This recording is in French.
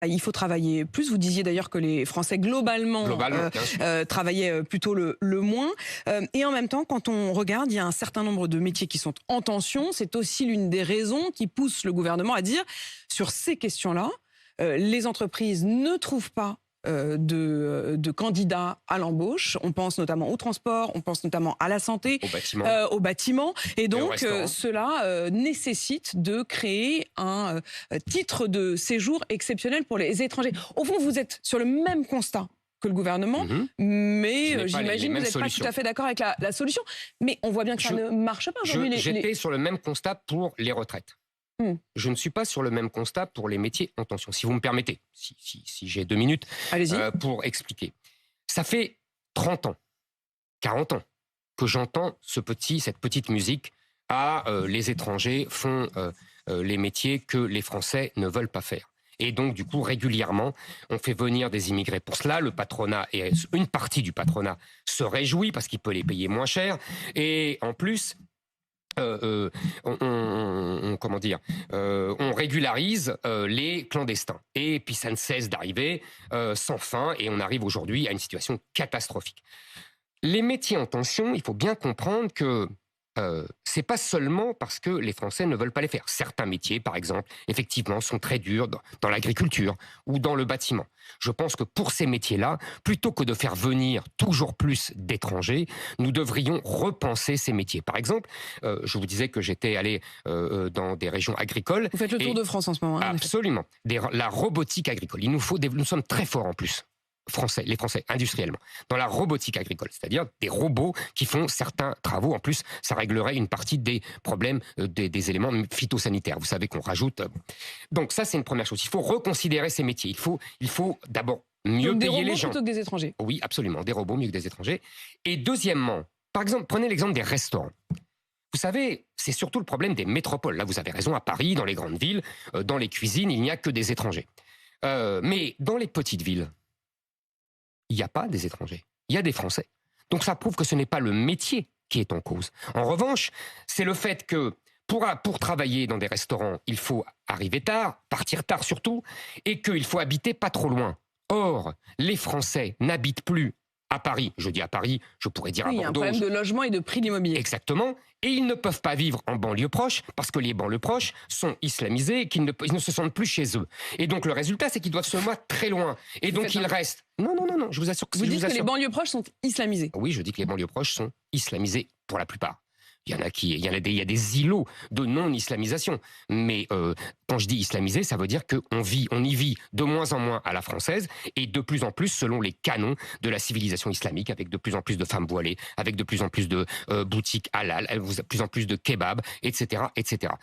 Il faut travailler plus. Vous disiez d'ailleurs que les Français, globalement, Globalement, bien sûr. travaillaient plutôt le moins. Et en même temps, quand on regarde, il y a un certain nombre de métiers qui sont en tension. C'est aussi l'une des raisons qui pousse le gouvernement à dire, sur ces questions-là, les entreprises ne trouvent pas de candidats à l'embauche. On pense notamment au transport, on pense notamment à la santé, Au bâtiment. au bâtiment. Et Et au donc, restaurant. cela nécessite de créer un titre de séjour exceptionnel pour les étrangers. Au fond, vous êtes sur le même constat que le gouvernement, Mhm. Je mais n'ai pas les j'imagine que vous mêmes n'êtes pas tout solutions. à fait d'accord avec la solution. Mais on voit bien que ça Je- ne marche pas aujourd'hui. J'étais sur le même constat pour les retraites. Hmm. Je ne suis pas sur le même constat pour les métiers en tension. Si vous me permettez, si j'ai 2 minutes Allez-y. pour expliquer. Ça fait 30 ans, 40 ans que j'entends cette petite musique. Les étrangers font les métiers que les Français ne veulent pas faire. Et donc, du coup, régulièrement, on fait venir des immigrés pour cela. Le patronat, et une partie du patronat, se réjouit parce qu'il peut les payer moins cher. Et en plus, comment dire, on régularise les clandestins. Et puis ça ne cesse d'arriver sans fin, et on arrive aujourd'hui à une situation catastrophique. Les métiers en tension, il faut bien comprendre que c'est pas seulement parce que les Français ne veulent pas les faire. Certains métiers, par exemple, effectivement, sont très durs dans l'agriculture ou dans le bâtiment. Je pense que pour ces métiers-là, plutôt que de faire venir toujours plus d'étrangers, nous devrions repenser ces métiers. Par exemple, je vous disais que j'étais allé dans des régions agricoles. Vous faites le tour de France en ce moment. Hein, absolument. La robotique agricole. Nous sommes très forts en plus. Les Français, industriellement, dans la robotique agricole, c'est-à-dire des robots qui font certains travaux. En plus, ça réglerait une partie des problèmes des éléments phytosanitaires. Vous savez qu'on rajoute. Donc ça, c'est une première chose. Il faut reconsidérer ces métiers. Il faut d'abord mieux donc payer les gens. Des robots plutôt que des étrangers. Oui, absolument, des robots mieux que des étrangers. Et deuxièmement, par exemple, prenez l'exemple des restaurants. Vous savez, c'est surtout le problème des métropoles. Là, vous avez raison, à Paris, dans les grandes villes, dans les cuisines, il n'y a que des étrangers. Mais dans les petites villes, il n'y a pas des étrangers, il y a des Français. Donc ça prouve que ce n'est pas le métier qui est en cause. En revanche, c'est le fait que pour travailler dans des restaurants, il faut arriver tard, partir tard surtout, et qu'il faut habiter pas trop loin. Or, les Français n'habitent plus à Paris. Je dis à Paris, je pourrais dire à Oui, il y a un Bordeaux. problème de logement et de prix de l'immobilier. Exactement. Et ils ne peuvent pas vivre en banlieue proche parce que les banlieues proches sont islamisées et qu'ils ne se sentent plus chez eux. Et donc le résultat, c'est qu'ils doivent se mettre très loin. Et donc ils restent. Non, je vous assure que vous dites que les banlieues proches sont islamisées. Oui, je dis que les banlieues proches sont islamisées pour la plupart. Il y a des îlots de non-islamisation. Mais quand je dis islamisé, ça veut dire qu'on y vit de moins en moins à la française et de plus en plus selon les canons de la civilisation islamique, avec de plus en plus de femmes voilées, avec de plus en plus de boutiques halal, de plus en plus de kebabs, etc., etc.